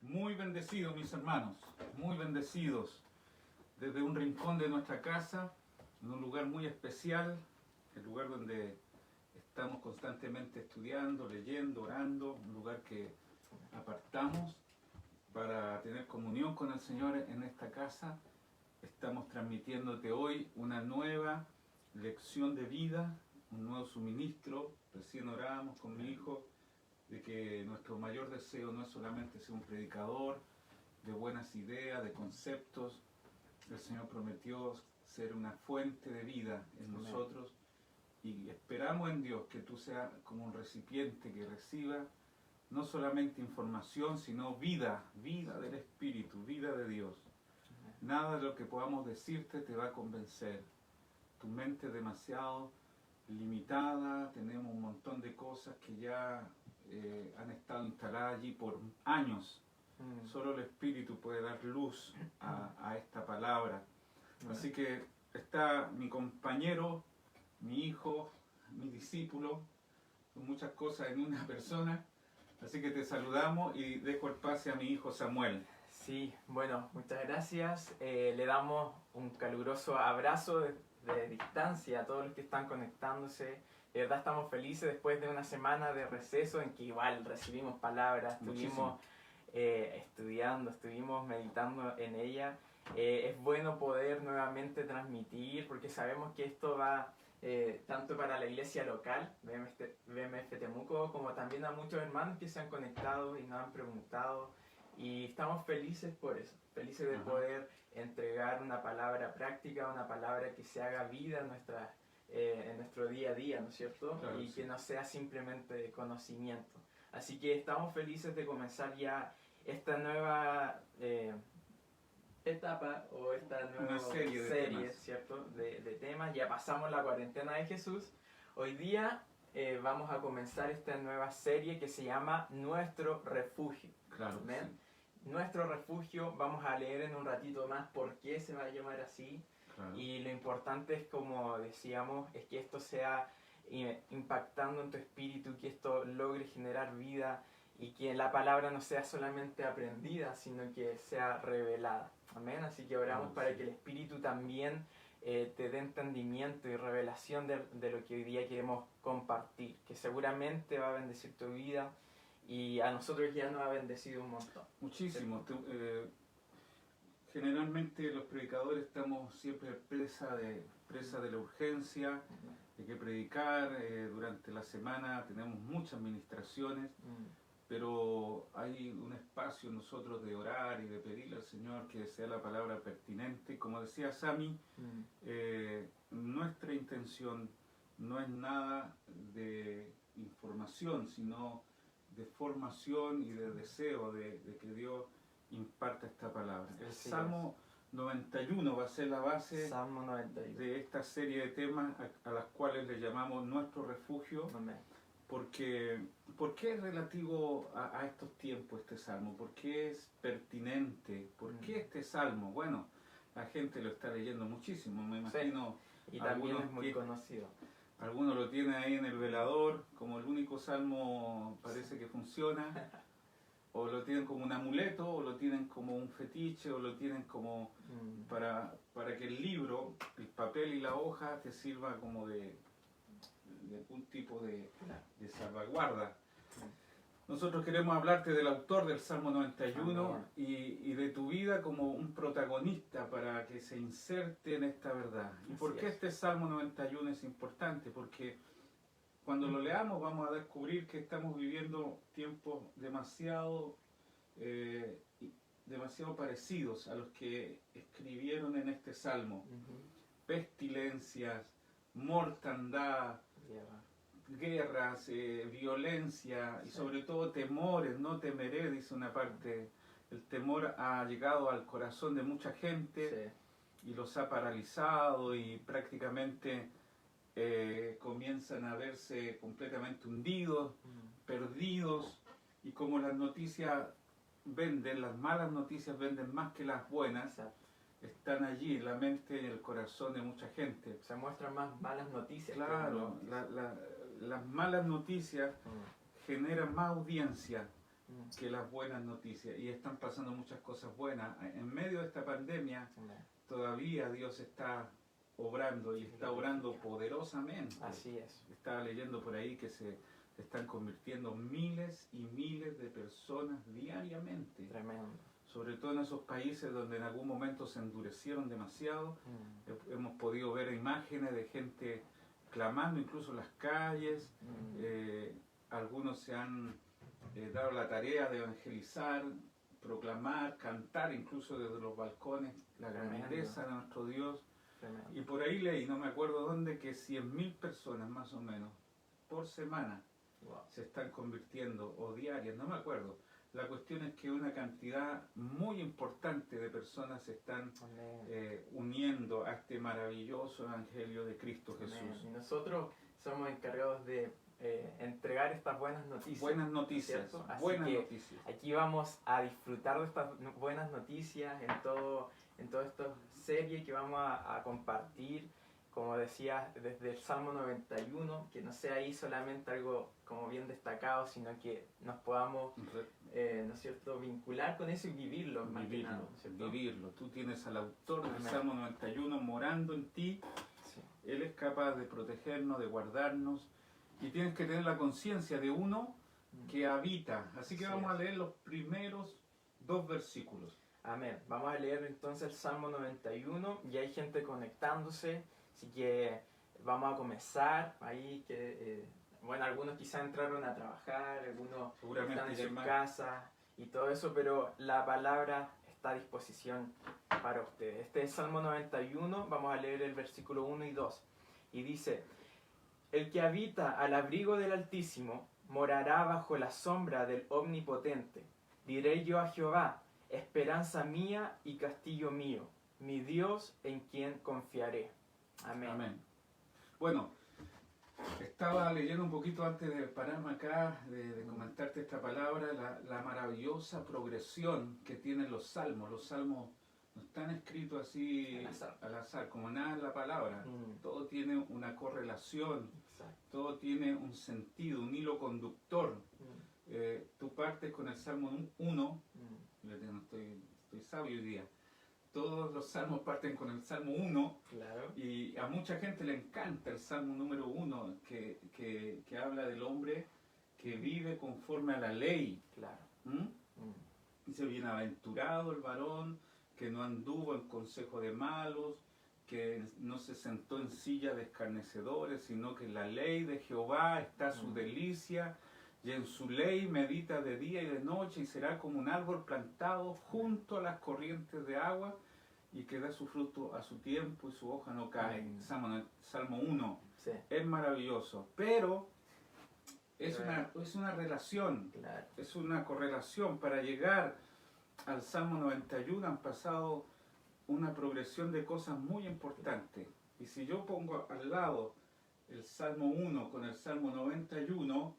Muy bendecidos, mis hermanos, muy bendecidos. Desde un rincón de nuestra casa, en un lugar muy especial, el lugar donde estamos constantemente estudiando, leyendo, orando, un lugar que apartamos para tener comunión con el Señor en esta casa. Estamos transmitiéndote hoy una nueva lección de vida, un nuevo suministro. Recién orábamos con mi hijo de que nuestro mayor deseo no es solamente ser un predicador de buenas ideas, de conceptos. El Señor prometió ser una fuente de vida en nosotros y esperamos en Dios que tú seas como un recipiente que reciba no solamente información, sino vida, vida del Espíritu, vida de Dios. Nada de lo que podamos decirte te va a convencer. Tu mente es demasiado limitada, tenemos un montón de cosas que ya han estado instaladas allí por años. Solo el Espíritu puede dar luz a esta palabra. Así que está mi compañero, mi hijo, mi discípulo, son muchas cosas en una persona. Así que te saludamos y dejo el pase a mi hijo Samuel. Sí, bueno, muchas gracias. Le damos un caluroso abrazo de distancia a todos los que están conectándose. De verdad estamos felices después de una semana de receso en que igual recibimos palabras, estuvimos estudiando, estuvimos meditando en ella. Es bueno poder nuevamente transmitir porque sabemos que esto va tanto para la iglesia local, BMF Temuco, como también a muchos hermanos que se han conectado y nos han preguntado. Y estamos felices por eso, felices de poder entregar una palabra práctica, una palabra que se haga vida en nuestro día a día, ¿no es cierto? Claro, y sí. que no sea simplemente conocimiento. Así que estamos felices de comenzar ya esta nueva etapa o esta nueva serie de temas. ¿cierto? De temas. Ya pasamos la cuarentena de Jesús. Hoy día vamos a comenzar esta nueva serie que se llama Nuestro Refugio. Claro. ¿Ven? Sí. Nuestro Refugio, vamos a leer en un ratito más por qué se va a llamar así. Claro. Y lo importante es, como decíamos, es que esto sea impactando en tu espíritu, que esto logre generar vida y que la palabra no sea solamente aprendida, sino que sea revelada. Amén. Así que oramos para que el Espíritu también te dé entendimiento y revelación de lo que hoy día queremos compartir, que seguramente va a bendecir tu vida y a nosotros ya nos ha bendecido un montón. Muchísimo. Generalmente los predicadores estamos siempre presa de la urgencia, de que predicar. Durante la semana tenemos muchas ministraciones, pero hay un espacio en nosotros de orar y de pedirle al Señor que sea la palabra pertinente. Como decía Sami, nuestra intención no es nada de información, sino de formación y de deseo de que Dios imparta esta palabra. El Salmo 91 va a ser la base Salmo 91. de esta serie de temas a las cuales le llamamos Nuestro Refugio. Amén. ¿Por qué es relativo a estos tiempos este salmo? ¿Por qué es pertinente? ¿Por qué este salmo? Bueno, la gente lo está leyendo muchísimo, me imagino. Sí. Y también es muy conocido. Algunos lo tienen ahí en el velador, como el único salmo parece que funciona. O lo tienen como un amuleto, o lo tienen como un fetiche, o lo tienen como para que el libro, el papel y la hoja te sirva como de un tipo de salvaguarda. Nosotros queremos hablarte del autor del Salmo 91 y de tu vida como un protagonista para que se inserte en esta verdad. ¿Y por qué este Salmo 91 es importante? Porque cuando lo leamos vamos a descubrir que estamos viviendo tiempos demasiado parecidos a los que escribieron en este Salmo. Pestilencias, mortandad, guerras, violencia y sobre todo temores. No temeré, dice una parte. El temor ha llegado al corazón de mucha gente y los ha paralizado y prácticamente comienzan a verse completamente hundidos, perdidos, y como las noticias venden, las malas noticias venden más que las buenas. Están allí en la mente y en el corazón de mucha gente. Se muestran más malas noticias. Claro, las malas noticias generan más audiencia que las buenas noticias. Y están pasando muchas cosas buenas. En medio de esta pandemia, todavía Dios está obrando y está obrando poderosamente. Así es. Estaba leyendo por ahí que se están convirtiendo miles y miles de personas diariamente. Tremendo. Sobre todo en esos países donde en algún momento se endurecieron demasiado. Hemos podido ver imágenes de gente clamando incluso en las calles. Algunos se han dado la tarea de evangelizar, proclamar, cantar incluso desde los balcones la grandeza de nuestro Dios. Tremendo. Y por ahí leí, no me acuerdo dónde, que 100.000 personas más o menos por semana se están convirtiendo, o diarias, no me acuerdo. La cuestión es que una cantidad muy importante de personas se están uniendo a este maravilloso evangelio de Cristo Jesús. Y nosotros somos encargados de entregar estas buenas noticias. Buenas noticias, ¿cierto? Así buenas que noticias. aquí vamos a disfrutar de estas buenas noticias en toda esta serie que vamos a compartir, como decía, desde el Salmo 91, que no sea ahí solamente algo como bien destacado, sino que nos podamos, ¿no es cierto?, vincular con eso y vivirlo. Vivirlo. Tú tienes al autor del Amén. Salmo 91 morando en ti. Sí. Él es capaz de protegernos, de guardarnos. Y tienes que tener la conciencia de uno que habita. Así que vamos a leer los primeros 2 versículos. Amén. Vamos a leer entonces el Salmo 91. Ya hay gente conectándose, así que vamos a comenzar ahí. Bueno, algunos quizás entraron a trabajar, algunos están en su casa y todo eso, pero la palabra está a disposición para ustedes. Este es Salmo 91, vamos a leer el versículo 1 y 2. Y dice: el que habita al abrigo del Altísimo morará bajo la sombra del Omnipotente. Diré yo a Jehová: esperanza mía y castillo mío, mi Dios en quien confiaré. Amén. Amén. Bueno, estaba leyendo un poquito antes de pararme acá, de comentarte esta palabra, la maravillosa progresión que tienen los salmos. Los salmos no están escritos así al azar, como nada en la palabra. Todo tiene una correlación, todo tiene un sentido, un hilo conductor. Tú partes con el Salmo 1, estoy sabio hoy día. Todos los salmos parten con el Salmo 1, claro. Y a mucha gente le encanta el Salmo número 1, que habla del hombre que vive conforme a la ley. Claro. Dice: bienaventurado el varón que no anduvo en consejo de malos, que no se sentó en silla de escarnecedores, sino que en la ley de Jehová está su delicia, y en su ley medita de día y de noche, y será como un árbol plantado junto a las corrientes de agua, y que da su fruto a su tiempo y su hoja no cae. Salmo 1. Sí. Es maravilloso, pero es una relación, Claro. es una correlación. Para llegar al Salmo 91 han pasado una progresión de cosas muy importantes. Y si yo pongo al lado el Salmo 1 con el Salmo 91,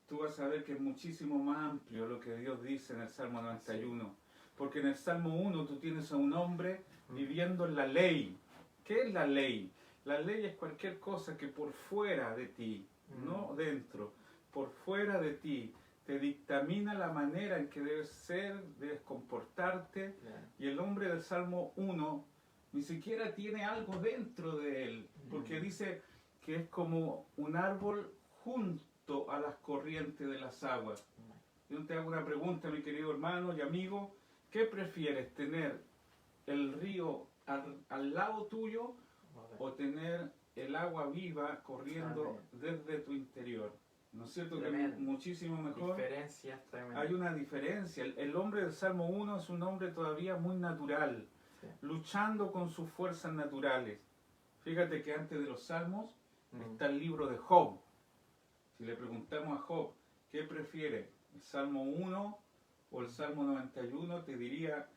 tú vas a ver que es muchísimo más amplio lo que Dios dice en el Salmo 91. Porque en el Salmo 1 tú tienes a un hombre viviendo en la ley. ¿Qué es la ley? La ley es cualquier cosa que por fuera de ti, no dentro, por fuera de ti, te dictamina la manera en que debes ser, debes comportarte. Claro. Y el hombre del Salmo 1 ni siquiera tiene algo dentro de él, porque dice que es como un árbol junto a las corrientes de las aguas. Yo te hago una pregunta, mi querido hermano y amigo: ¿qué prefieres, tener el río al lado tuyo o tener el agua viva corriendo desde tu interior? ¿No es cierto? Tremendo. Que es muchísimo mejor. Diferencias tremendas. Hay una diferencia. El hombre del Salmo 1 es un hombre todavía muy natural, luchando con sus fuerzas naturales. Fíjate que antes de los Salmos está el libro de Job. Si le preguntamos a Job, ¿qué prefiere? ¿El Salmo 1 o el Salmo 91? Te diría: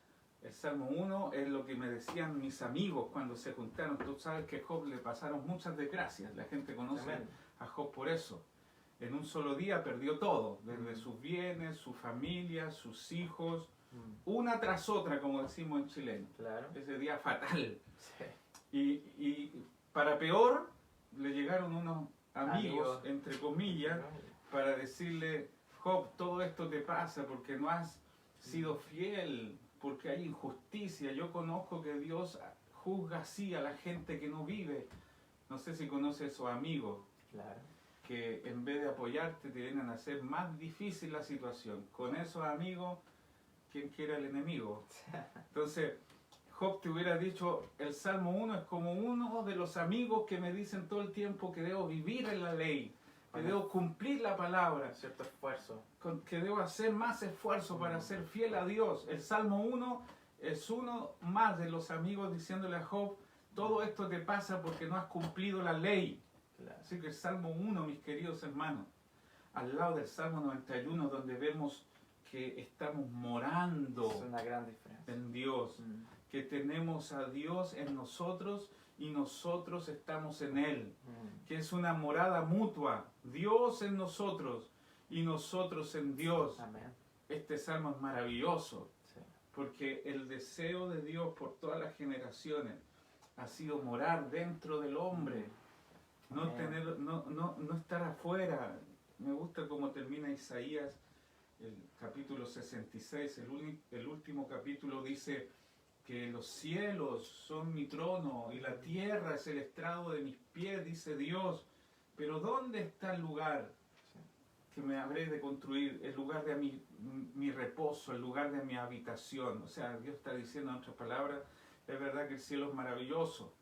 el Salmo 1 es lo que me decían mis amigos cuando se juntaron. Tú sabes que a Job le pasaron muchas desgracias. La gente conoce a Job por eso. En un solo día perdió todo, desde sus bienes, su familia, sus hijos, una tras otra, como decimos en chileno. Claro. Ese día fatal. Sí. Y para peor, le llegaron unos amigos, entre comillas, para decirle: Job, todo esto te pasa porque no has sido fiel, porque hay injusticia. Yo conozco que Dios juzga así a la gente que no vive. No sé si conoces esos amigos Claro. que en vez de apoyarte te vienen a hacer más difícil la situación. Con esos amigos, ¿quién quiere al enemigo? Entonces, Job te hubiera dicho, el Salmo 1 es como uno de los amigos que me dicen todo el tiempo que debo vivir en la ley, que debo cumplir la palabra, Cierto esfuerzo. que debo hacer más esfuerzo para ser fiel a Dios. El Salmo 1 es uno más de los amigos diciéndole a Job, todo esto te pasa porque no has cumplido la ley. Claro. Así que el Salmo 1, mis queridos hermanos, al lado del Salmo 91, donde vemos que estamos morando Es una gran diferencia. en Dios, Mm. que tenemos a Dios en nosotros y nosotros estamos en Él, Mm. que es una morada mutua, Dios en nosotros y nosotros en Dios. Amén. Este salmo es maravilloso, Sí. porque el deseo de Dios por todas las generaciones ha sido morar dentro del hombre, no, Amén. no estar afuera. Me gusta cómo termina Isaías, el capítulo 66, el último capítulo dice que los cielos son mi trono y la tierra es el estrado de mis pies, dice Dios. Pero ¿dónde está el lugar Sí. que me habré de construir? El lugar de mi reposo, el lugar de mi habitación. O sea, Dios está diciendo en otras palabras, es verdad que el cielo es maravilloso,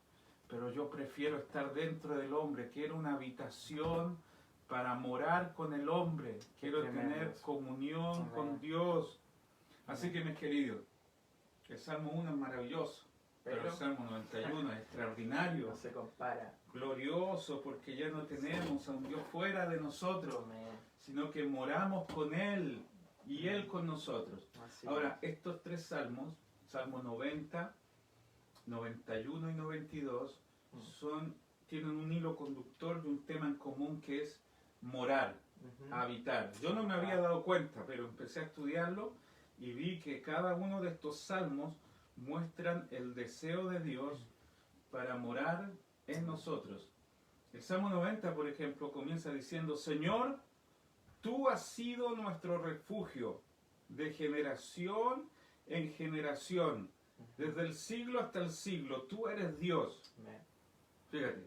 pero yo prefiero estar dentro del hombre. Quiero una habitación para morar con el hombre. Quiero Tremendo tener eso. comunión Amén. con Dios. Así Amén. que, mis queridos, el Salmo 1 es maravilloso, pero el Pero Salmo 91 es extraordinario, no se compara. glorioso, porque ya no tenemos a un Dios fuera de nosotros, Amén. sino que moramos con Él y Él con nosotros. Así Ahora, estos tres salmos, Salmo 90, 91 y 92, tienen un hilo conductor y un tema en común que es morar, Ujú. habitar. Yo no me había dado cuenta, pero empecé a estudiarlo y vi que cada uno de estos salmos muestran el deseo de Dios para morar en nosotros. El Salmo 90, por ejemplo, comienza diciendo, Señor, tú has sido nuestro refugio de generación en generación, desde el siglo hasta el siglo, tú eres Dios. Amén. Fíjate,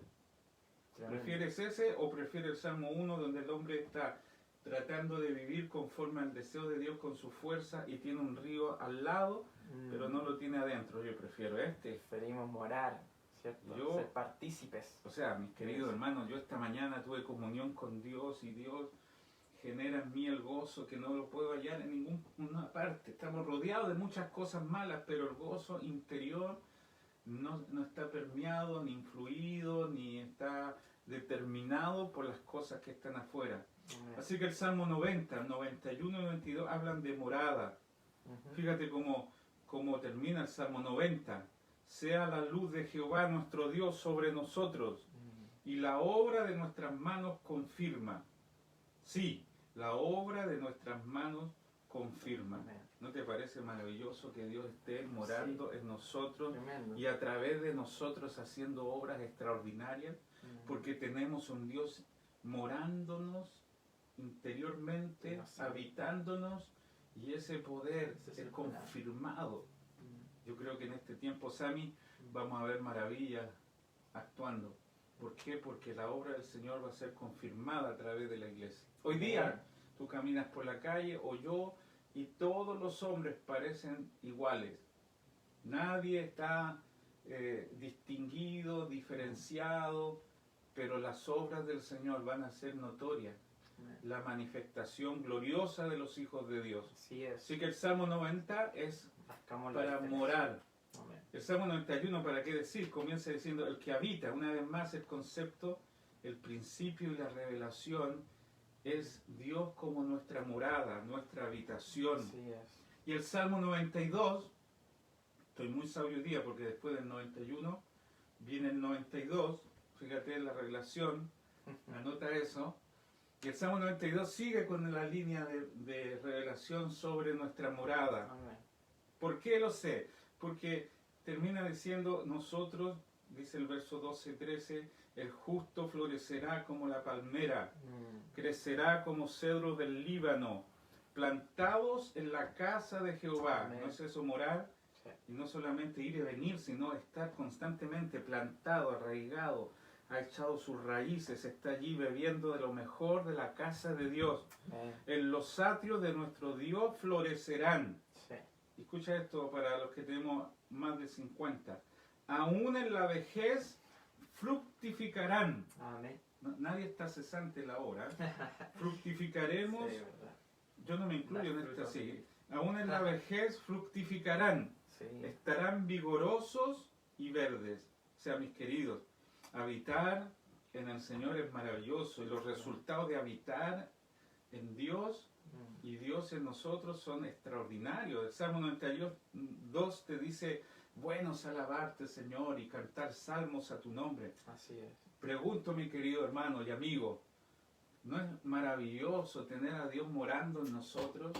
Tremendo. ¿prefieres ese o prefieres el Salmo 1 donde el hombre está tratando de vivir conforme al deseo de Dios con su fuerza y tiene un río al lado, pero no lo tiene adentro? Yo prefiero este. Preferimos morar, ¿cierto? Yo- Ser partícipes. O sea, mis queridos hermanos, yo esta mañana tuve comunión con Dios y Dios genera en mí el gozo que no lo puedo hallar en ninguna parte. Estamos rodeados de muchas cosas malas, pero el gozo interior no está permeado, ni influido, ni está determinado por las cosas que están afuera. Amén. Así que el Salmo 90, 91 y 92 hablan de morada. Ujú. Fíjate cómo termina el Salmo 90. Sea la luz de Jehová nuestro Dios sobre nosotros, Mm. y la obra de nuestras manos confirma. Sí, la obra de nuestras manos confirma. Amén. ¿No te parece maravilloso que Dios esté morando en nosotros Tremendo. y a través de nosotros haciendo obras extraordinarias? Mm. Porque tenemos un Dios morándonos interiormente, Nos habitándonos, y ese poder Ese es es el plan. confirmado. Mm. Yo creo que en este tiempo, Sami, vamos a ver maravillas actuando. ¿Por qué? Porque la obra del Señor va a ser confirmada a través de la iglesia. Hoy día tú caminas por la calle o yo y todos los hombres parecen iguales. Nadie está distinguido, diferenciado, pero las obras del Señor van a ser notorias. Amén. La manifestación gloriosa de los hijos de Dios. Así es. Así que el Salmo 90 es Marcamos la para diferencia. morar. Amén. El Salmo 91, ¿para qué decir? Comienza diciendo el que habita. Una vez más el concepto, el principio y la revelación es Dios como nuestra morada, nuestra habitación. Así es. Y el Salmo 92, estoy muy sabio hoy día porque después del 91 viene el 92, fíjate en la revelación, anota eso. Y el Salmo 92 sigue con la línea de revelación sobre nuestra morada. Amén. ¿Por qué lo sé? Porque termina diciendo nosotros dice el verso 12-13, el justo florecerá como la palmera, crecerá como cedro del Líbano, plantados en la casa de Jehová. Amén. ¿No es eso morar? Sí. Y no solamente ir y venir, sino estar constantemente plantado, arraigado, ha echado sus raíces, está allí bebiendo de lo mejor de la casa de Dios. Amén. En los atrios de nuestro Dios florecerán. Sí. Escucha esto para los que tenemos más de 50. Aún en la vejez fructificarán. Amén. Nadie está cesante en la hora. Fructificaremos. Sí, ¿verdad? Yo no me incluyo en Las esta frutas. sí. Aún en la vejez fructificarán. Sí. Estarán vigorosos y verdes. O sea, mis queridos, habitar en el Señor es maravilloso y los resultados de habitar en Dios y Dios en nosotros son extraordinarios. El Salmo 92 te dice, bueno es alabarte, Señor, y cantar salmos a tu nombre. Así es. Pregunto, mi querido hermano y amigo, ¿no es maravilloso tener a Dios morando en nosotros?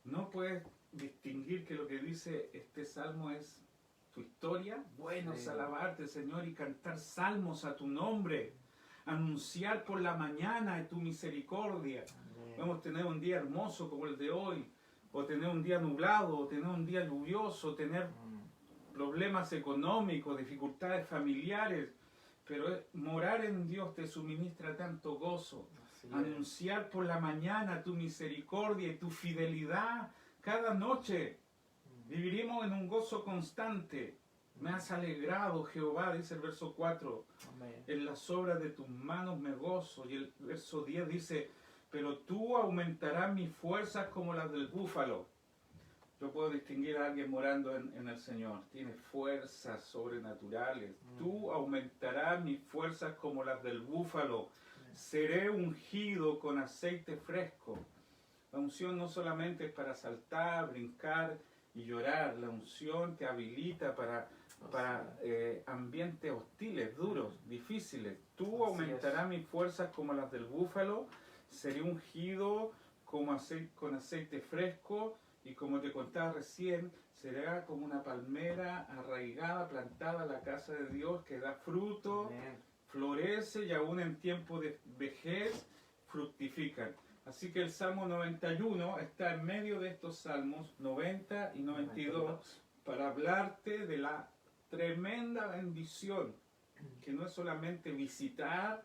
¿No puedes distinguir que lo que dice este salmo es tu historia? Bueno es Sí. alabarte, Señor, y cantar salmos a tu nombre. Anunciar por la mañana tu misericordia. Amén. Vamos a tener un día hermoso como el de hoy, o tener un día nublado, o tener un día lluvioso, tener problemas económicos, dificultades familiares, pero morar en Dios te suministra tanto gozo. Así es. Anunciar por la mañana tu misericordia y tu fidelidad cada noche. Viviremos en un gozo constante. Me has alegrado, Jehová, dice el verso 4. Amén. En las obras de tus manos me gozo. Y el verso 10 dice, pero tú aumentarás mis fuerzas como las del búfalo. Yo puedo distinguir a alguien morando en el Señor. Tiene fuerzas sobrenaturales. Tú aumentarás mis fuerzas como las del búfalo. Seré ungido con aceite fresco. La unción no solamente es para saltar, brincar y llorar. La unción te habilita para ambientes hostiles, duros, difíciles. Tú Así aumentarás mis fuerzas como las del búfalo. Seré ungido con aceite fresco. Y como te contaba recién, será como una palmera arraigada, plantada a la casa de Dios, que da fruto, Amén. florece y aún en tiempo de vejez fructifican. Así que el Salmo 91 está en medio de estos salmos 90 y 92 para hablarte de la tremenda bendición, que no es solamente visitar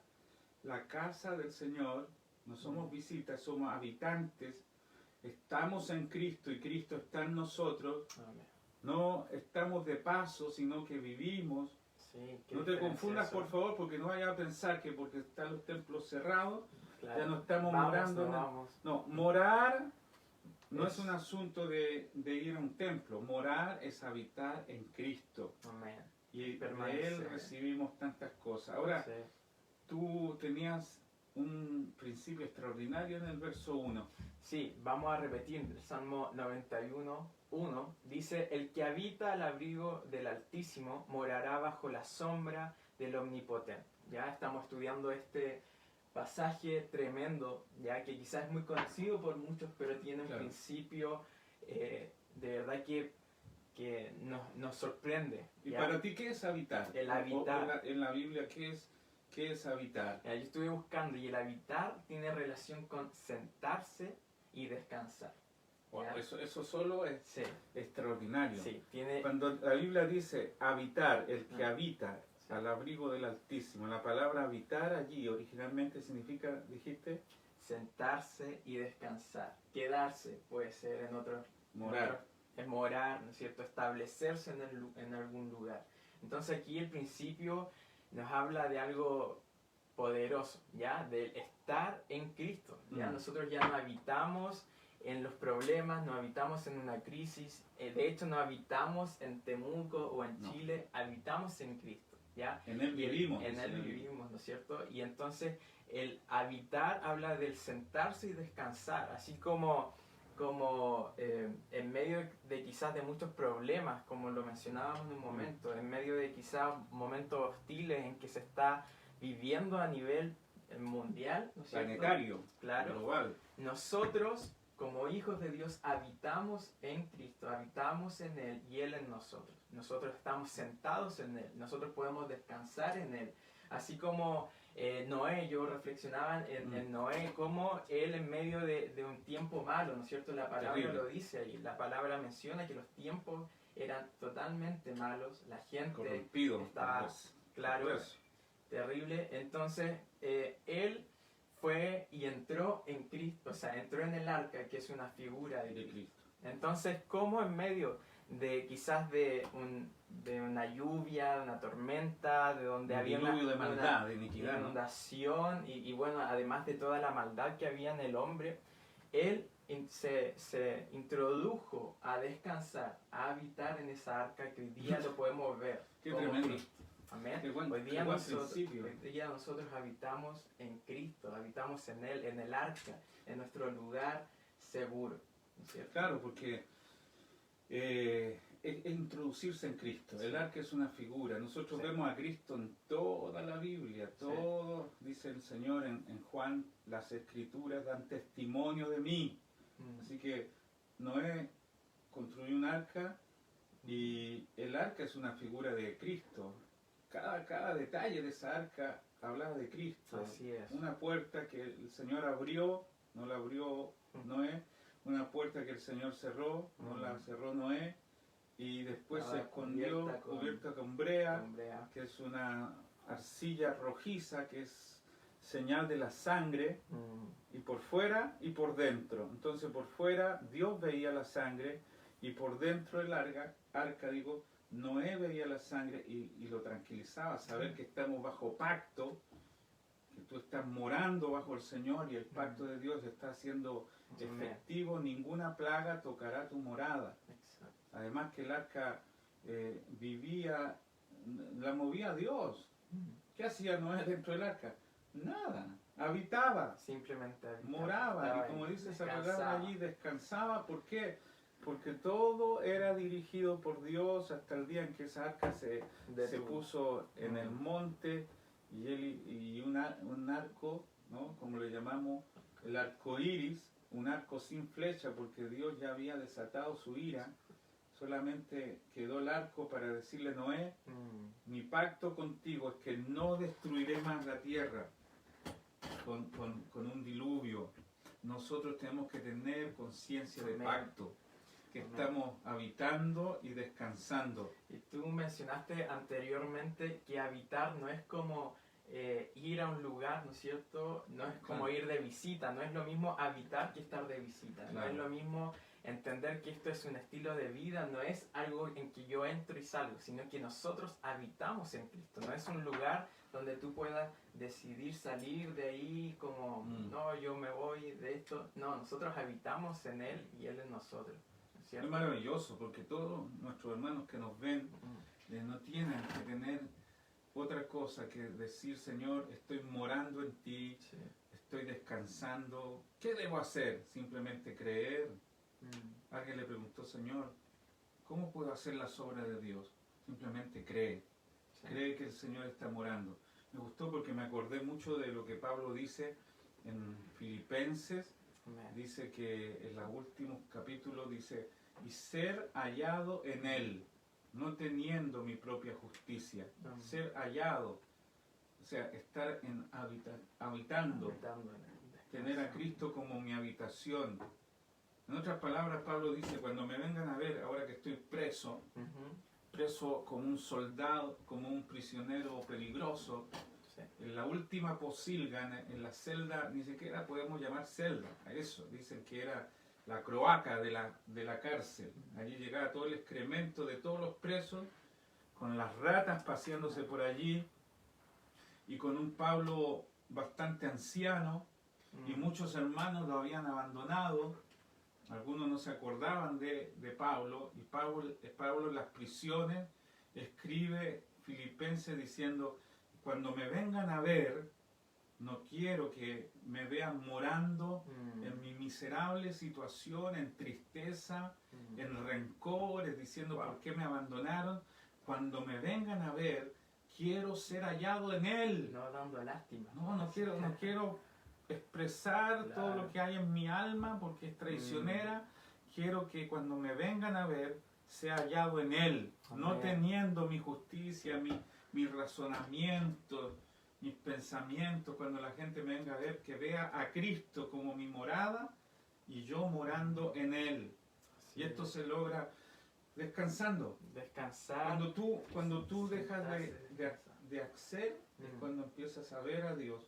la casa del Señor, no somos visitas, somos habitantes. Estamos en Cristo y Cristo está en nosotros. Amén. No estamos de paso, sino que vivimos. Sí, qué No te diferencia confundas, eso. por favor, porque no vayas a pensar que porque están los templos cerrados, Claro. ya no estamos Vamos, morando. no en el- vamos. No, morar no es Es- un asunto de ir a un templo. Morar es habitar en Cristo. Amén. Y de Permanecer. Él recibimos tantas cosas. Ahora, Sí. tú tenías un principio extraordinario en el verso 1. Sí, vamos a repetir el Salmo 91:1. Dice, el que habita al abrigo del Altísimo morará bajo la sombra del Omnipotente. Ya estamos estudiando este pasaje tremendo, ya que quizás es muy conocido por muchos, pero tiene un Claro. principio de verdad que nos sorprende. ¿Y ¿ya? para ti qué es habitar? El O habitar. en la Biblia, ¿qué es habitar? Ya, yo estuve buscando y el habitar tiene relación con sentarse y descansar. Wow, Ya. eso solo es Sí, extraordinario. sí, tiene... Cuando la Biblia dice habitar, el que Ah. habita Sí. al abrigo del Altísimo, la palabra habitar allí originalmente significa, dijiste, sentarse y descansar. Quedarse puede ser en otro... morar. Es morar, ¿no es cierto? Establecerse en algún lugar. Entonces aquí el principio nos habla de algo poderoso, ¿ya? Del estar en Cristo, ¿ya? Mm. Nosotros ya no habitamos en los problemas, no habitamos en una crisis, de hecho no habitamos en Temuco o en No. Chile, habitamos en Cristo, ¿ya? En Él Y vivimos. En dice Él la Biblia. vivimos, ¿no es cierto? Y entonces el habitar habla del sentarse y descansar, así como en medio de quizás de muchos problemas, como lo mencionábamos en un momento, en medio de quizás momentos hostiles en que se está viviendo a nivel mundial, ¿no es cierto? Planetario, Claro. global. Nosotros como hijos de Dios habitamos en Cristo, habitamos en Él y Él en nosotros. Nosotros estamos sentados en Él, nosotros podemos descansar en Él. Así como Noé, yo reflexionaba en Noé, como él en medio de un tiempo malo, ¿no es cierto? La palabra Terrible. lo dice ahí, la palabra menciona que los tiempos eran totalmente malos, la gente Corrompido. estaba, Dios. claro, Por eso. terrible. Entonces, él fue y entró en Cristo, o sea, entró en el arca, que es una figura de De Cristo. Cristo. Entonces, ¿cómo en medio de quizás de una lluvia, de una tormenta, de donde Un había diluvio de una maldad, de iniquidad, ¿no? inundación y bueno, además de toda la maldad que había en el hombre, él se introdujo a descansar, a habitar en esa arca que hoy día lo podemos ver. Qué como tremendo. Cristo. Amén. Qué buen- Hoy qué día, buen nosotros, principio. hoy día nosotros habitamos en Cristo, habitamos en Él, en el arca, en nuestro lugar seguro. ¿No es cierto? Claro, porque es introducirse en Cristo. El Sí. arca es una figura. Nosotros Sí. vemos a Cristo en toda la Biblia. Todo, dice el Señor en Juan, las Escrituras dan testimonio de mí. Mm. Así que Noé construyó un arca y el arca es una figura de Cristo. Cada detalle de esa arca hablaba de Cristo. Así es. Una puerta que el Señor abrió, no la abrió Noé. Una puerta que el Señor cerró, no la cerró Noé. Y después se Estaba escondió cubierta cubierta con brea, con brea. que es una arcilla rojiza, que es señal de la sangre, Mm. y por fuera y por dentro. Entonces por fuera Dios veía la sangre y por dentro del arca, digo, Noé veía la sangre y lo tranquilizaba, saber que estamos bajo pacto, que tú estás morando bajo el Señor y el pacto de Dios está siendo Amén. efectivo, ninguna plaga tocará tu morada. Exacto. Además que el arca vivía, la movía Dios. Mm. ¿Qué hacía Noé dentro del arca? Nada, habitaba, Simplemente habitaba, moraba estaba y como ahí, dice esa descansaba. palabra allí, descansaba. ¿Por qué? Porque todo era dirigido por Dios hasta el día en que esa arca se Detuvo. puso en el Mm. monte y un arco, ¿no? Como le llamamos, el arco iris, un arco sin flecha porque Dios ya había desatado su ira. Solamente quedó el arco para decirle: Noé, Mm. mi pacto contigo es que no destruiré más la tierra con un diluvio. Nosotros tenemos que tener conciencia de Amén. pacto, que Amén. estamos habitando y descansando. Y tú mencionaste anteriormente que habitar no es como ir a un lugar, ¿no es cierto? No es como Claro. ir de visita, no es lo mismo habitar que estar de visita, no Claro. es lo mismo entender que esto es un estilo de vida, no es algo en que yo entro y salgo, sino que nosotros habitamos en Cristo, no es un lugar donde tú puedas decidir salir de ahí como, no, yo me voy de esto, no, nosotros habitamos en Él y Él en nosotros, ¿no es Es cierto? maravilloso porque todos nuestros hermanos que nos ven Mm. no tienen que tener otra cosa que decir: Señor, estoy morando en ti, Sí. estoy descansando. ¿Qué debo hacer? Simplemente creer. Mm. Alguien le preguntó: Señor, ¿cómo puedo hacer las obras de Dios? Simplemente cree. Sí. Cree que el Señor está morando. Me gustó porque me acordé mucho de lo que Pablo dice en Filipenses. Amén. Dice que en los últimos capítulos dice: y ser hallado en Él, no teniendo mi propia justicia. Amén. Ser hallado, o sea, estar habitando, Habitando en Él. tener a Cristo como mi habitación. En otras palabras, Pablo dice: cuando me vengan a ver, ahora que estoy preso, Ujú. como un soldado, como un prisionero peligroso, Sí. en la última posilga, en la celda, ni siquiera podemos llamar celda a eso, dicen que era la croaca de la cárcel. Allí llegaba todo el excremento de todos los presos, con las ratas paseándose por allí, y con un Pablo bastante anciano, y Mm. muchos hermanos lo habían abandonado. Algunos no se acordaban de Pablo, y Pablo en las prisiones escribe Filipenses diciendo: cuando me vengan a ver, no quiero que me vean morando Mm. en mi miserable situación, en tristeza, Mm. en rencores, diciendo: Wow. ¿por qué me abandonaron? Cuando me vengan a ver, quiero ser hallado en Él. No dando lástima. No quiero expresar Claro. todo lo que hay en mi alma porque es traicionera. Quiero que cuando me vengan a ver sea hallado en Él, no Amén. teniendo mi justicia, mi razonamiento, mis pensamientos. Cuando la gente me venga a ver, que vea a Cristo como mi morada y yo morando en Él. Así Y esto es. se logra descansando. Descansar. Cuando tú dejas sentarse, descansar. de hacer, es cuando empiezas a ver a Dios.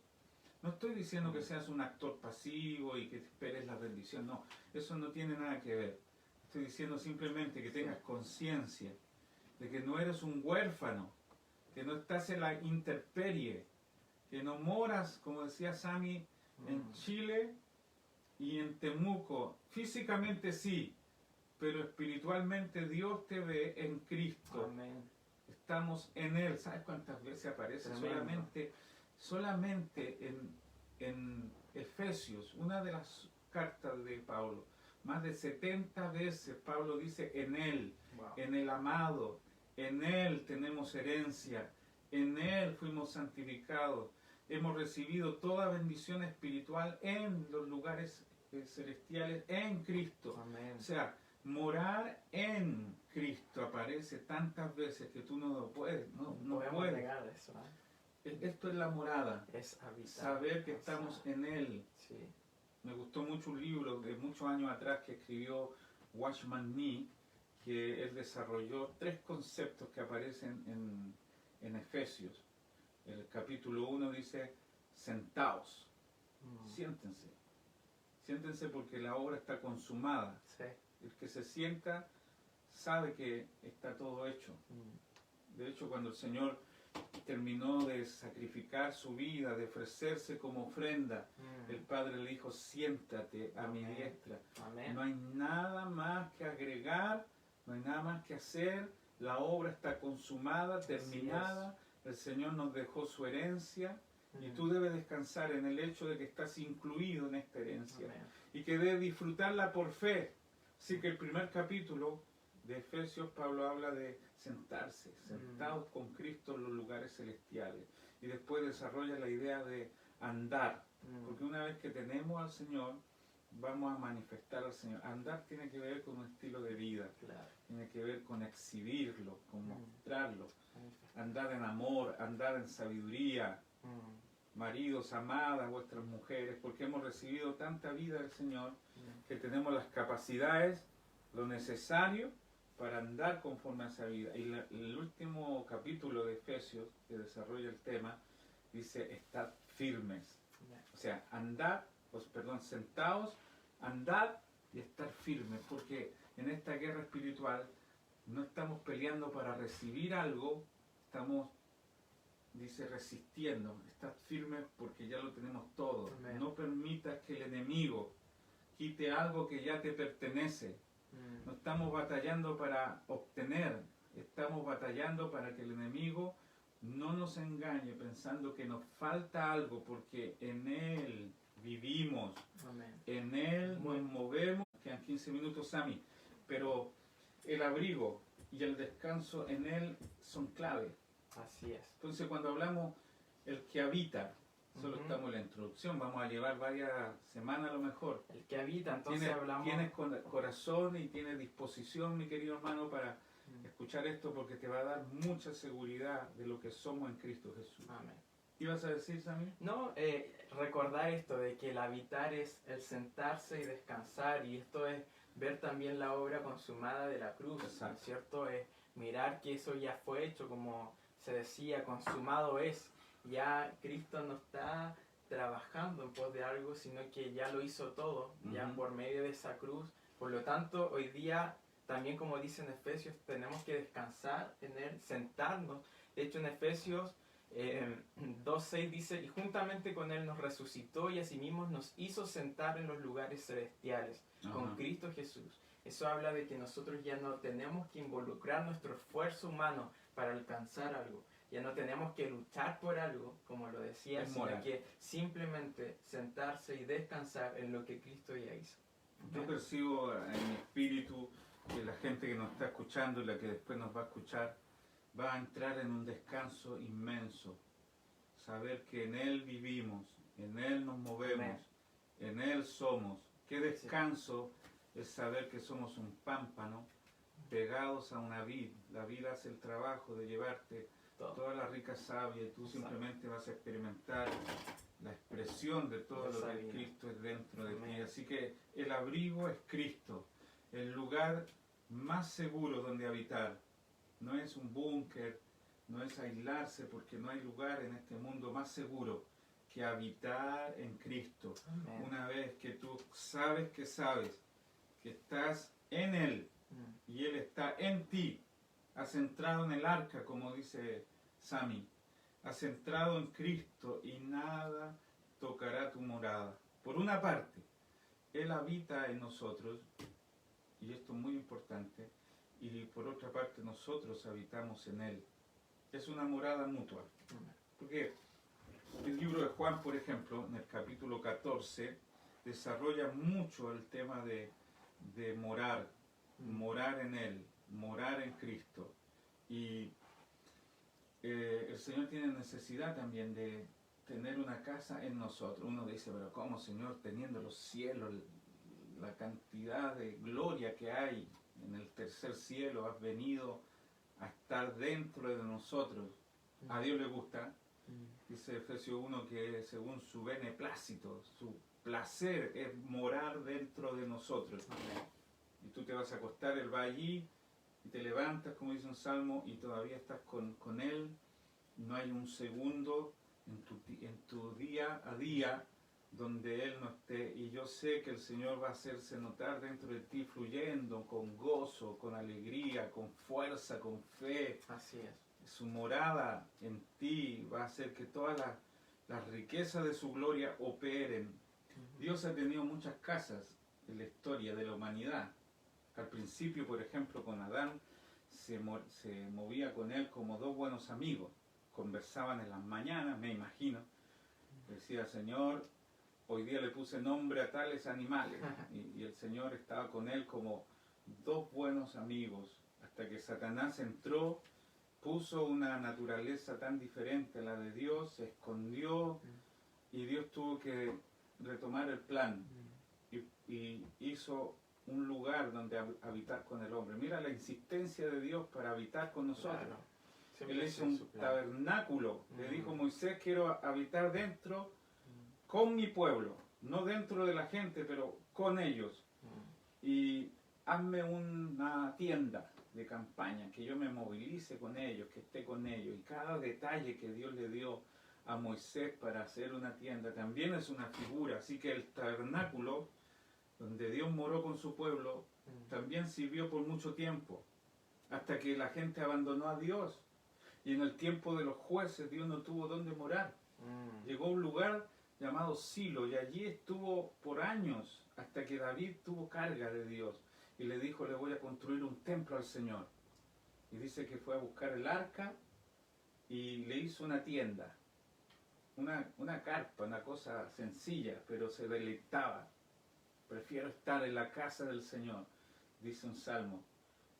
No estoy diciendo que seas un actor pasivo y que esperes la bendición, no, eso no tiene nada que ver. Estoy diciendo simplemente que tengas conciencia de que no eres un huérfano, que no estás en la intemperie, que no moras, como decía Sami, en Chile y en Temuco. Físicamente sí, pero espiritualmente Dios te ve en Cristo. Amén. Estamos en Él. ¿Sabes cuántas veces aparece? Tremendo. Solamente en Efesios, una de las cartas de Pablo, más de 70 veces Pablo dice en Él, Wow. en el amado, en Él tenemos herencia, en Él fuimos santificados, hemos recibido toda bendición espiritual en los lugares celestiales, en Cristo. Amén. O sea, morar en Cristo aparece tantas veces que tú no lo puedes, no Podemos puedes. negar eso, Esto es la morada, es habitar. saber que descansar. estamos en Él. Sí. Me gustó mucho un libro de muchos años atrás que escribió Watchman Nee, que él desarrolló 3 conceptos que aparecen en Efesios. El capítulo 1 dice, sentaos, siéntense. Siéntense porque la obra está consumada. Sí. El que se sienta sabe que está todo hecho. De hecho, cuando el Señor terminó de sacrificar su vida, de ofrecerse como ofrenda, el Padre le dijo, siéntate a mi Amén. diestra. Amén. No hay nada más que agregar, no hay nada más que hacer. La obra está consumada, terminada. El Señor nos dejó su herencia y tú debes descansar en el hecho de que estás incluido en esta herencia. Amén. Y que debes disfrutarla por fe. Así que el primer capítulo de Efesios, Pablo habla de sentarse, sentados con Cristo en los lugares celestiales. Y después desarrolla la idea de andar. Porque una vez que tenemos al Señor, vamos a manifestar al Señor. Andar tiene que ver con un estilo de vida. Claro. Tiene que ver con exhibirlo, con mostrarlo. Andar en amor, andar en sabiduría. Maridos, amadas, vuestras mujeres, porque hemos recibido tanta vida del Señor que tenemos las capacidades, lo necesario para andar conforme a esa vida. Y el último capítulo de Efesios, que desarrolla el tema, dice, estad firmes. O sea, sentaos, andad y estar firmes, porque en esta guerra espiritual no estamos peleando para recibir algo, estamos, dice, resistiendo. Estad firmes porque ya lo tenemos todo. Amén. No permitas que el enemigo quite algo que ya te pertenece. No estamos batallando para obtener, estamos batallando para que el enemigo no nos engañe pensando que nos falta algo, porque en Él vivimos, Amén. en Él nos movemos. Quedan 15 minutos, Sami, pero el abrigo y el descanso en Él son clave. Así es. Entonces, cuando hablamos el que habita, solo estamos en la introducción, vamos a llevar varias semanas a lo mejor. El que habita, entonces hablamos. Tienes corazón y tienes disposición, mi querido hermano, para escuchar esto, porque te va a dar mucha seguridad de lo que somos en Cristo Jesús. Amén. ¿Ibas a decir, Samir? No, recordar esto de que el habitar es el sentarse y descansar, y esto es ver también la obra consumada de la cruz. Exacto. ¿Cierto? Es mirar que eso ya fue hecho, como se decía, consumado es. Ya Cristo no está trabajando en pos de algo, sino que ya lo hizo todo, ya por medio de esa cruz. Por lo tanto, hoy día, también como dice en Efesios, tenemos que descansar en Él, sentarnos. De hecho, en Efesios 2.6 dice, y juntamente con Él nos resucitó y asimismo nos hizo sentar en los lugares celestiales, con Cristo Jesús. Eso habla de que nosotros ya no tenemos que involucrar nuestro esfuerzo humano para alcanzar algo. Ya no tenemos que luchar por algo, como lo decía, sino que simplemente sentarse y descansar en lo que Cristo ya hizo. Yo percibo en mi espíritu que la gente que nos está escuchando y la que después nos va a escuchar va a entrar en un descanso inmenso. Saber que en Él vivimos, en Él nos movemos, Amén. en Él somos. Qué descanso es saber que somos un pámpano pegados a una vid. La vid hace el trabajo de llevarte Todo. toda la rica savia y tú Exacto. simplemente vas a experimentar la expresión de todo De lo que savia. Cristo es dentro de ti. Amén. Así que el abrigo es Cristo, el lugar más seguro donde habitar. No es un búnker, no es aislarse, porque no hay lugar en este mundo más seguro que habitar en Cristo. Amén. Una vez que tú sabes que estás en Él Mm. y Él está en ti, has entrado en el arca, como dice Sami, has entrado en Cristo y nada tocará tu morada. Por una parte, Él habita en nosotros, y esto es muy importante, y por otra parte nosotros habitamos en Él. Es una morada mutua. Amén. Porque el libro de Juan, por ejemplo, en el capítulo 14, desarrolla mucho el tema de morar, morar en Él, morar en Cristo. Y el Señor tiene necesidad también de tener una casa en nosotros. Uno dice, pero ¿cómo, Señor, teniendo los cielos, la cantidad de gloria que hay en el tercer cielo, has venido a estar dentro de nosotros? A Dios le gusta. Dice Efesios 1 que según su beneplácito, su placer es morar dentro de nosotros. Amén. Y tú te vas a acostar, Él va allí y te levantas, como dice un salmo, y todavía estás con Él. No hay un segundo en tu día a día donde Él no esté. Y yo sé que el Señor va a hacerse notar dentro de ti, fluyendo con gozo, con alegría, con fuerza, con fe. Así es. Su morada en ti va a hacer que todas las riquezas de su gloria operen. Dios ha tenido muchas casas en la historia de la humanidad. Al principio, por ejemplo, con Adán, se movía con él como dos buenos amigos. Conversaban en las mañanas, me imagino. Decía, Señor, hoy día le puse nombre a tales animales. Y el Señor estaba con él como dos buenos amigos. Hasta que Satanás entró, puso una naturaleza tan diferente a la de Dios, se escondió y Dios tuvo que retomar el plan y hizo un lugar donde habitar con el hombre. Mira la insistencia de Dios para habitar con nosotros. Claro. Él Siempre hizo es un su plan. tabernáculo. Le dijo Moisés, quiero habitar dentro con mi pueblo, no dentro de la gente, pero con ellos. Y hazme una tienda de campaña, que yo me movilice con ellos, que esté con ellos. Y cada detalle que Dios le dio a Moisés para hacer una tienda también es una figura. Así que el tabernáculo, donde Dios moró con su pueblo, también sirvió por mucho tiempo, hasta que la gente abandonó a Dios. Y en el tiempo de los jueces Dios no tuvo dónde morar. Llegó a un lugar llamado Silo y allí estuvo por años, hasta que David tuvo carga de Dios y le dijo, le voy a construir un templo al Señor. Y dice que fue a buscar el arca y le hizo una tienda, una carpa, una cosa sencilla, pero se deleitaba. Prefiero estar en la casa del Señor, dice un salmo,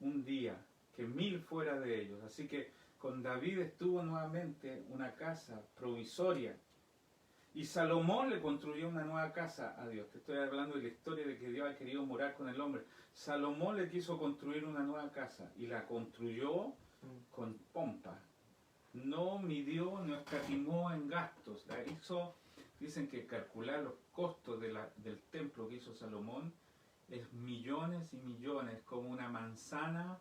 un día que 1000 fuera de ellos. Así que con David estuvo nuevamente una casa provisoria. Y Salomón le construyó una nueva casa a Dios. Te estoy hablando de la historia de que Dios ha querido morar con el hombre. Salomón le quiso construir una nueva casa y la construyó con pompa. No midió, no escatimó en gastos. La hizo, dicen que calcular los costos del templo que hizo Salomón es millones y millones, como una manzana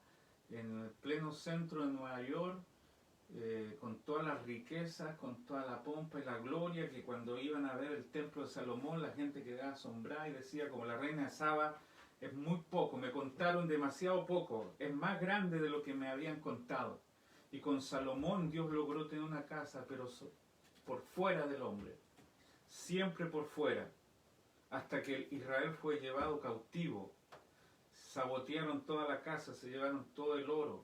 en el pleno centro de Nueva York. Con todas las riquezas, con toda la pompa y la gloria, que cuando iban a ver el templo de Salomón la gente quedaba asombrada y decía, como la reina de Saba, es muy poco, me contaron demasiado poco, es más grande de lo que me habían contado. Y con Salomón Dios logró tener una casa, pero por fuera del hombre, siempre por fuera, hasta que Israel fue llevado cautivo. Sabotearon toda la casa, se llevaron todo el oro.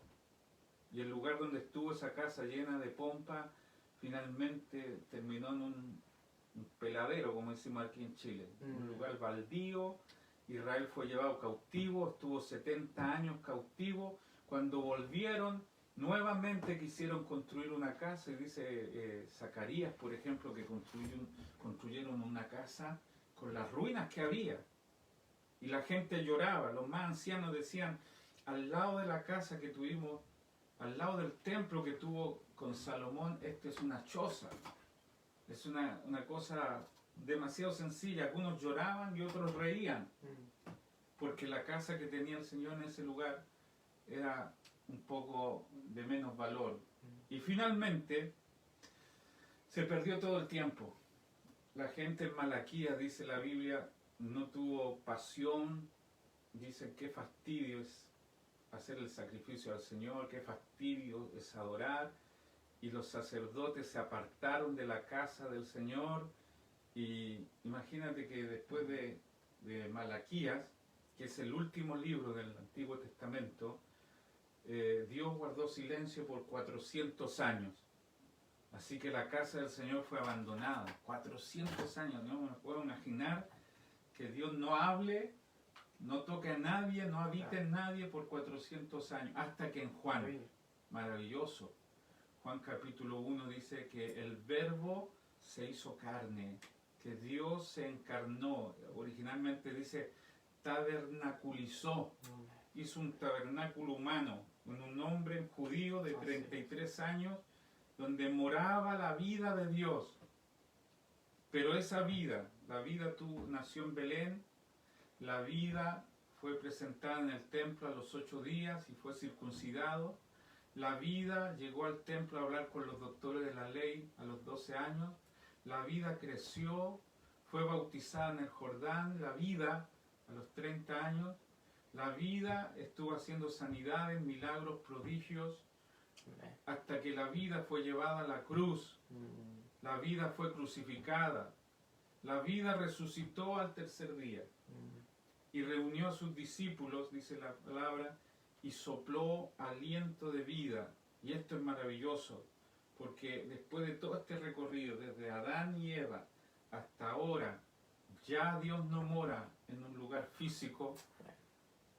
Y el lugar donde estuvo esa casa llena de pompa, finalmente terminó en un peladero, como decimos aquí en Chile. Un lugar baldío. Israel fue llevado cautivo, estuvo 70 años cautivo. Cuando volvieron, nuevamente quisieron construir una casa, y dice Zacarías, por ejemplo, que construyeron una casa con las ruinas que había. Y la gente lloraba, los más ancianos decían, al lado de la casa que tuvimos, al lado del templo que tuvo con Salomón, esto es una choza. Es una cosa demasiado sencilla. Algunos lloraban y otros reían, porque la casa que tenía el Señor en ese lugar era un poco de menos valor. Y finalmente se perdió todo el tiempo. La gente en Malaquías, dice la Biblia, no tuvo pasión. Dicen qué fastidio es hacer el sacrificio al Señor, qué fastidio es adorar. Y los sacerdotes se apartaron de la casa del Señor. Y imagínate que después de Malaquías, que es el último libro del Antiguo Testamento, Dios guardó silencio por 400 años. Así que la casa del Señor fue abandonada. 400 años, no me puedo imaginar que Dios no hable, no toque a nadie, no habite en nadie por 400 años. Hasta que en Juan, maravilloso, Juan capítulo 1 dice que el Verbo se hizo carne, que Dios se encarnó. Originalmente dice tabernaculizó, hizo un tabernáculo humano, con un hombre judío de 33 años, donde moraba la vida de Dios. Pero esa vida, la vida nació en Belén, la vida fue presentada en el templo a los 8 días y fue circuncidado. La vida llegó al templo a hablar con los doctores de la ley a los 12 años. La vida creció, fue bautizada en el Jordán. La vida a los 30 años. La vida estuvo haciendo sanidades, milagros, prodigios, hasta que la vida fue llevada a la cruz. La vida fue crucificada. La vida resucitó al tercer día. Y reunió a sus discípulos, dice la palabra, y sopló aliento de vida. Y esto es maravilloso, porque después de todo este recorrido, desde Adán y Eva hasta ahora, ya Dios no mora en un lugar físico,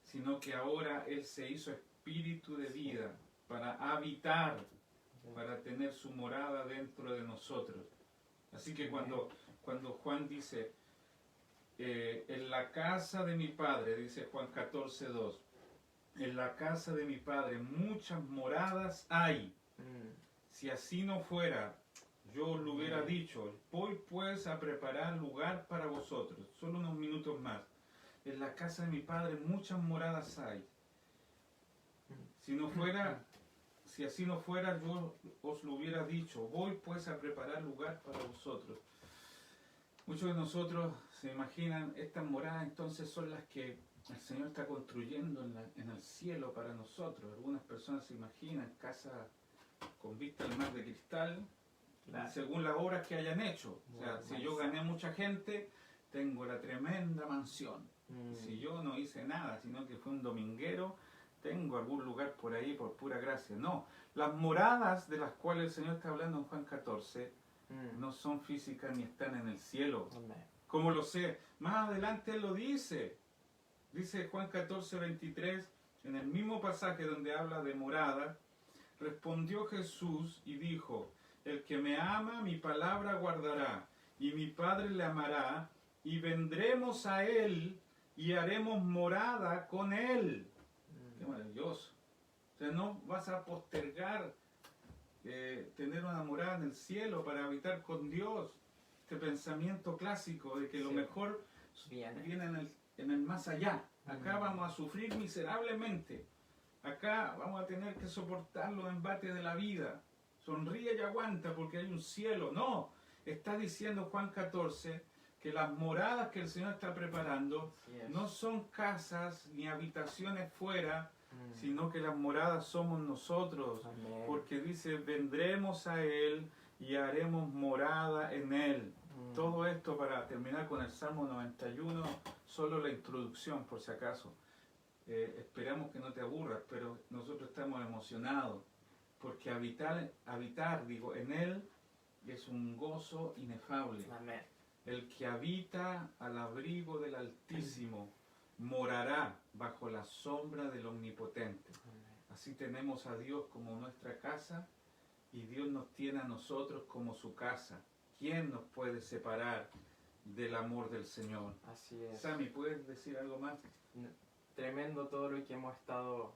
sino que ahora Él se hizo espíritu de vida para habitar, para tener su morada dentro de nosotros. Así que cuando Juan dice, en la casa de mi Padre, dice Juan 14:2, en la casa de mi Padre muchas moradas hay. Si así no fuera, yo os lo hubiera dicho, voy pues a preparar lugar para vosotros. Solo unos minutos más. En la casa de mi Padre muchas moradas hay. Si así no fuera, yo os lo hubiera dicho, voy pues a preparar lugar para vosotros. Muchos de nosotros se imaginan, estas moradas entonces son las que el Señor está construyendo en el cielo para nosotros. Algunas personas se imaginan casas con vista al mar de cristal, según las obras que hayan hecho. O sea, si yo gané mucha gente, tengo la tremenda mansión. Si yo no hice nada, sino que fue un dominguero, tengo algún lugar por ahí por pura gracia. No, las moradas de las cuales el Señor está hablando en Juan 14 no son físicas ni están en el cielo. ¿Cómo lo sé? Más adelante Él lo dice. Dice Juan 14:23, en el mismo pasaje donde habla de morada, respondió Jesús y dijo, el que me ama, mi palabra guardará, y mi Padre le amará, y vendremos a Él y haremos morada con Él. Qué maravilloso. O sea, no vas a postergar tener una morada en el cielo para habitar con Dios. Este pensamiento clásico de que lo mejor viene en el más allá. Acá vamos a sufrir miserablemente. Acá vamos a tener que soportar los embates de la vida. Sonríe y aguanta porque hay un cielo. No, está diciendo Juan 14 que las moradas que el Señor está preparando no son casas ni habitaciones fuera, sino que las moradas somos nosotros. Amén. Porque dice, vendremos a Él y haremos morada en Él. Todo esto para terminar con el Salmo 91, solo la introducción por si acaso. Esperamos que no te aburras, pero nosotros estamos emocionados, porque habitar en Él es un gozo inefable. Amén. El que habita al abrigo del Altísimo morará bajo la sombra del Omnipotente. Así tenemos a Dios como nuestra casa y Dios nos tiene a nosotros como su casa. ¿Quién nos puede separar del amor del Señor? Así es. Sammy, ¿puedes decir algo más? Tremendo todo lo que hemos estado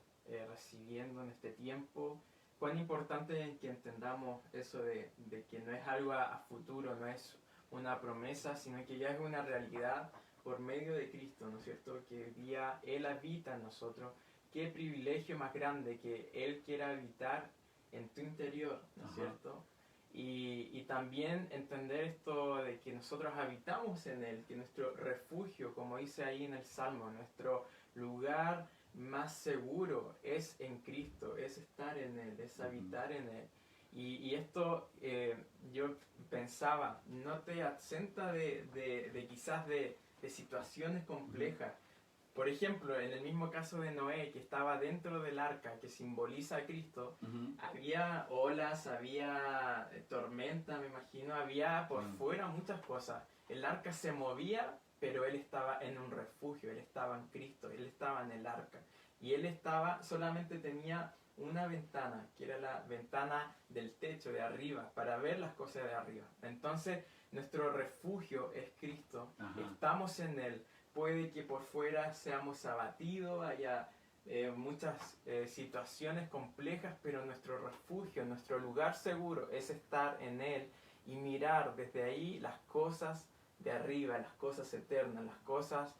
recibiendo en este tiempo. Cuán importante es que entendamos eso de que no es algo a futuro, no es una promesa, sino que ya es una realidad por medio de Cristo, ¿no es cierto? Que hoy día Él habita en nosotros. Qué privilegio más grande que Él quiera habitar en tu interior, ¿no es cierto? Y también entender esto de que nosotros habitamos en Él, que nuestro refugio, como dice ahí en el Salmo, nuestro lugar más seguro es en Cristo, es estar en Él, es habitar en Él. Y esto yo pensaba, no te absenta de quizás de situaciones complejas. Por ejemplo, en el mismo caso de Noé, que estaba dentro del arca, que simboliza a Cristo, había olas, había tormenta, me imagino, había por fuera muchas cosas. El arca se movía, pero él estaba en un refugio, él estaba en Cristo, él estaba en el arca. Y él solamente tenía una ventana, que era la ventana del techo de arriba, para ver las cosas de arriba. Entonces, nuestro refugio es Cristo, estamos en Él. Puede que por fuera seamos abatidos, haya muchas situaciones complejas, pero nuestro refugio, nuestro lugar seguro es estar en Él y mirar desde ahí las cosas de arriba, las cosas eternas, las cosas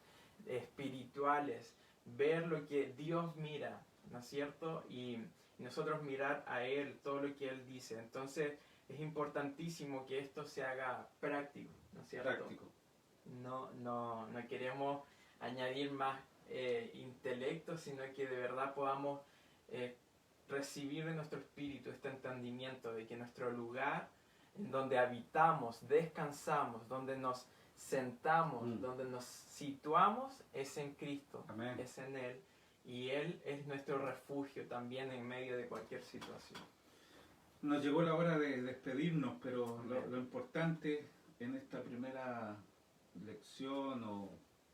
espirituales, ver lo que Dios mira, ¿no es cierto? Y nosotros mirar a Él, todo lo que Él dice. Entonces es importantísimo que esto se haga práctico, ¿no es cierto? Práctico. No queremos añadir más intelecto, sino que de verdad podamos recibir de nuestro espíritu este entendimiento de que nuestro lugar en donde habitamos, descansamos, donde nos sentamos, donde nos situamos es en Cristo. Amén. Es en Él, y Él es nuestro refugio también en medio de cualquier situación. Nos llegó la hora de despedirnos, pero lo importante en esta primera lección o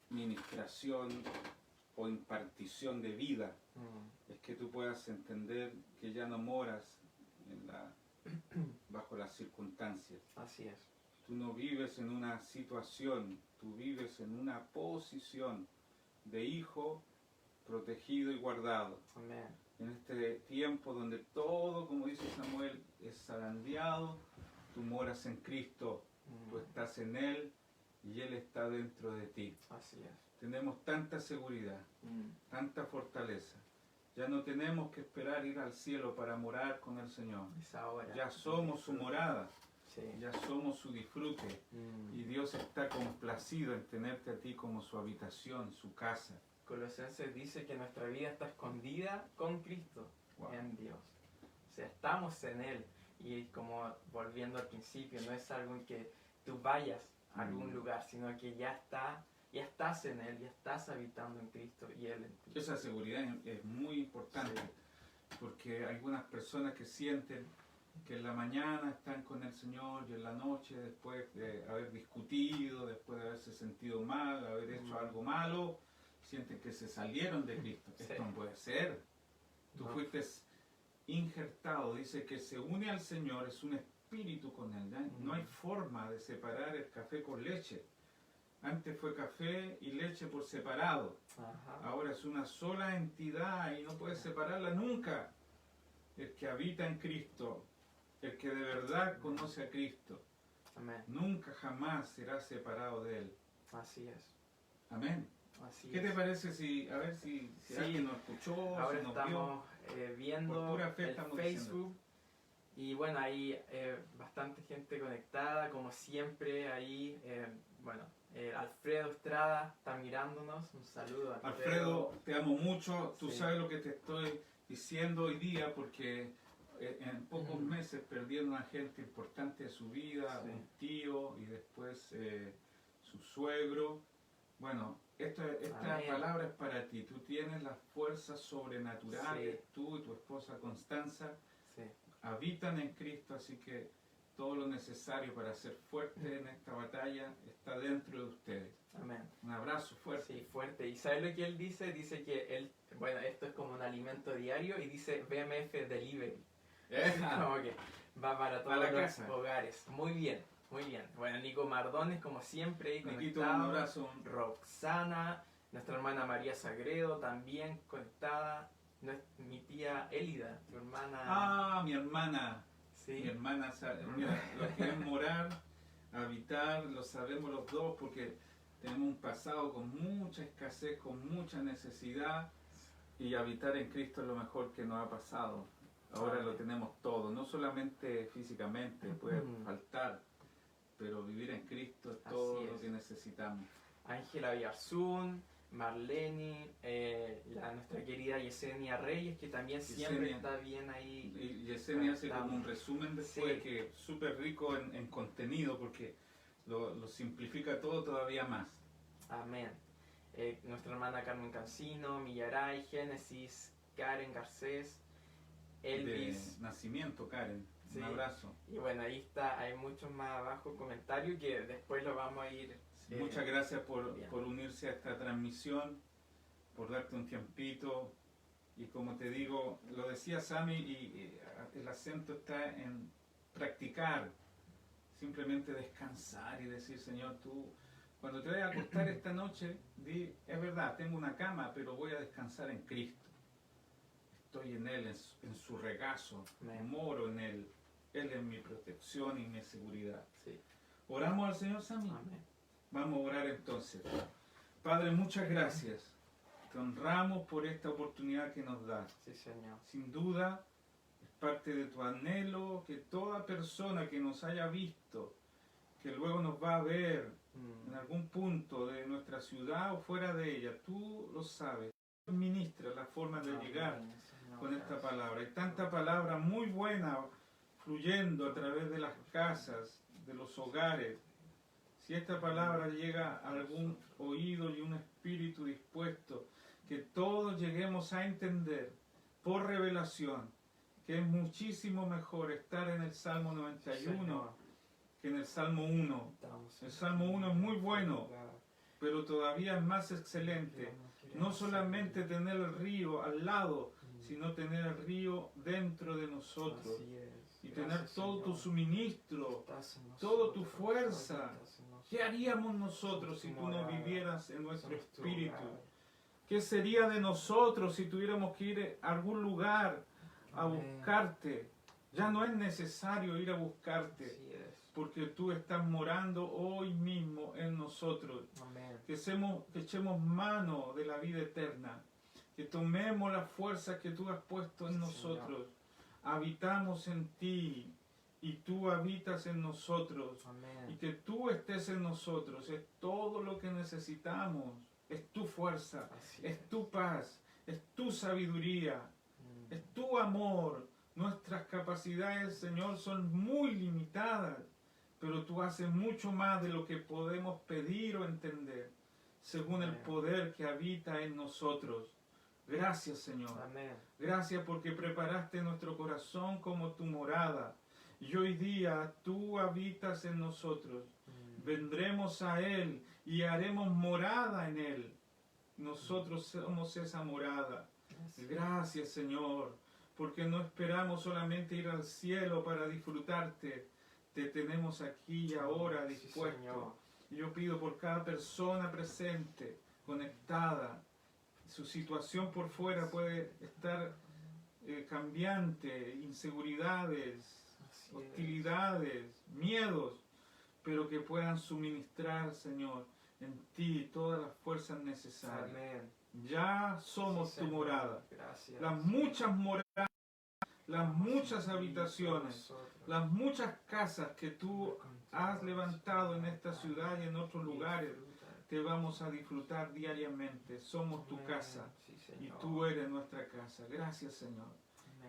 ministración o impartición de vida es que tú puedas entender que ya no moras bajo las circunstancias. Así es. Tú no vives en una situación, tú vives en una posición de hijo protegido y guardado. Amén. En este tiempo donde todo, como dice Samuel, es zarandeado, tú moras en Cristo, tú estás en Él y Él está dentro de ti. Así es. Tenemos tanta seguridad, tanta fortaleza. Ya no tenemos que esperar ir al cielo para morar con el Señor. Es ahora. Ya somos su morada, sí. Ya somos su disfrute. Y Dios está complacido en tenerte a ti como su habitación, su casa. Colosenses dice que nuestra vida está escondida con Cristo, Wow. en Dios. O sea, estamos en Él. Y como volviendo al principio, no es algo en que tú vayas a algún lugar, sino que ya estás en Él, ya estás habitando en Cristo y Él en ti. Esa seguridad es muy importante, porque hay algunas personas que sienten que en la mañana están con el Señor y en la noche, después de haber discutido, después de haberse sentido mal, haber hecho algo malo, sienten que se salieron de Cristo. Esto no puede ser. Tú fuiste injertado, dice que se une al Señor, es un espíritu con Él. ¿Ya? No hay forma de separar el café con leche. Antes fue café y leche por separado. Ahora es una sola entidad y no puedes separarla nunca. El que habita en Cristo, el que de verdad conoce a Cristo, Amén. Nunca jamás será separado de Él. Así es. Amén. Así ¿Qué es. te parece si alguien nos escuchó, Ahora si nos estamos vio? viendo Por pura fe el estamos Facebook y bueno, hay bastante gente conectada, como siempre, ahí, Alfredo Estrada está mirándonos, un saludo. Alfredo, te amo mucho, tú Sí. sabes lo que te estoy diciendo hoy día porque en pocos meses perdieron a gente importante de su vida, Sí. un tío y después su suegro. Bueno, esta Amén. palabra es para ti, tú tienes las fuerzas sobrenaturales, Sí. tú y tu esposa Constanza Sí. habitan en Cristo, así que todo lo necesario para ser fuerte en esta batalla está dentro de ustedes. Amén. Un abrazo fuerte. Sí, fuerte. ¿Y sabes lo que él dice? Dice que él, bueno, esto es como una alimento diario y dice BMF Delivery. Esa. Como que va para todos la los casa. hogares. Muy bien, muy bien. Bueno, Nico Mardones, como siempre, ahí Niquito, un conectado. abrazo. Roxana, nuestra hermana María Sagredo, también conectada. Mi tía Elida, tu hermana. Ah, mi hermana. Sí. Mi hermana, mira, lo que es morar, habitar, lo sabemos los dos porque tenemos un pasado con mucha escasez, con mucha necesidad, y habitar en Cristo es lo mejor que nos ha pasado. Ahora lo tenemos todo, no solamente físicamente, puede faltar, pero vivir en Cristo es todo lo que necesitamos. Ángela Villarzún, Marlene, nuestra querida Yesenia Reyes, que también siempre está bien ahí. Y Yesenia hace como un resumen después, que es súper rico en contenido porque lo simplifica todo todavía más. Amén. Nuestra hermana Carmen Cancino, Millaray, Génesis, Karen Garcés, Elvis. De nacimiento, Karen. Sí. Un abrazo. Y bueno, ahí está, hay muchos más abajo comentarios que después lo vamos a ir. Muchas gracias por unirse a esta transmisión, por darte un tiempito. Y como te digo, lo decía Sammy, y el acento está en practicar, simplemente descansar y decir, Señor, tú, cuando te vayas a acostar esta noche, di, es verdad, tengo una cama, pero voy a descansar en Cristo. Estoy en Él, en su regazo, moro en Él. Él es mi protección y mi seguridad. Sí. ¿Oramos al Señor, Sammy? Amén. Vamos a orar entonces. Padre, muchas gracias. Te honramos por esta oportunidad que nos das. Sí, Señor. Sin duda, es parte de tu anhelo que toda persona que nos haya visto, que luego nos va a ver en algún punto de nuestra ciudad o fuera de ella, tú lo sabes. Ministra la forma de llegar con esta palabra. Hay tanta palabra muy buena fluyendo a través de las casas, de los hogares. Si esta palabra llega a algún oído y un espíritu dispuesto, que todos lleguemos a entender por revelación que es muchísimo mejor estar en el Salmo 91 que en el Salmo 1. El Salmo 1 es muy bueno, pero todavía es más excelente. No solamente tener el río al lado, sino tener el río dentro de nosotros. Y tener todo tu suministro, toda tu fuerza. ¿Qué haríamos nosotros si tú no vivieras en nuestro espíritu? ¿Qué sería de nosotros si tuviéramos que ir a algún lugar a buscarte? Ya no es necesario ir a buscarte, porque tú estás morando hoy mismo en nosotros. Que echemos mano de la vida eterna, que tomemos las fuerzas que tú has puesto en nosotros. Habitamos en ti y tú habitas en nosotros. Y que tú estés en nosotros es todo lo que necesitamos. Es tu fuerza, es tu paz, es tu sabiduría, es tu amor. Nuestras capacidades, Señor, son muy limitadas, pero tú haces mucho más de lo que podemos pedir o entender, según el poder que habita en nosotros. Gracias, Señor. Gracias porque preparaste nuestro corazón como tu morada. Y hoy día tú habitas en nosotros. Vendremos a Él y haremos morada en Él. Nosotros somos esa morada. Gracias, Señor, porque no esperamos solamente ir al cielo para disfrutarte. Te tenemos aquí y ahora dispuesto. Yo pido por cada persona presente, conectada. Su situación por fuera puede estar cambiante, inseguridades, hostilidades, miedos, pero que puedan suministrar, Señor, en ti todas las fuerzas necesarias. Amén. Ya somos tu morada. Gracias. Las muchas moradas, las muchas habitaciones, las muchas casas que tú has levantado en esta ciudad y en otros lugares, te vamos a disfrutar diariamente. Somos tu casa y tú eres nuestra casa. Gracias, Señor.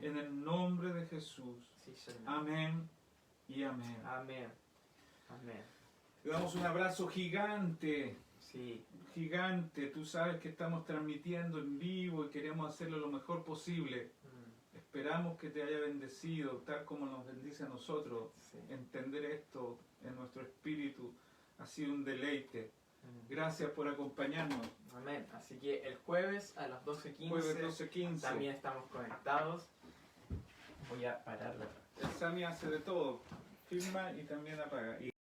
En el nombre de Jesús. Amén y amén. Amén. Amén. Le damos un abrazo gigante. Sí. Gigante. Tú sabes que estamos transmitiendo en vivo y queremos hacerlo lo mejor posible. Esperamos que te haya bendecido, tal como nos bendice a nosotros. Entender esto en nuestro espíritu ha sido un deleite. Gracias por acompañarnos. Amén. Así que el jueves a las 12:15 Jueves 12:15. también estamos conectados. Voy a pararlo. El Sami hace de todo. Filma y también apaga.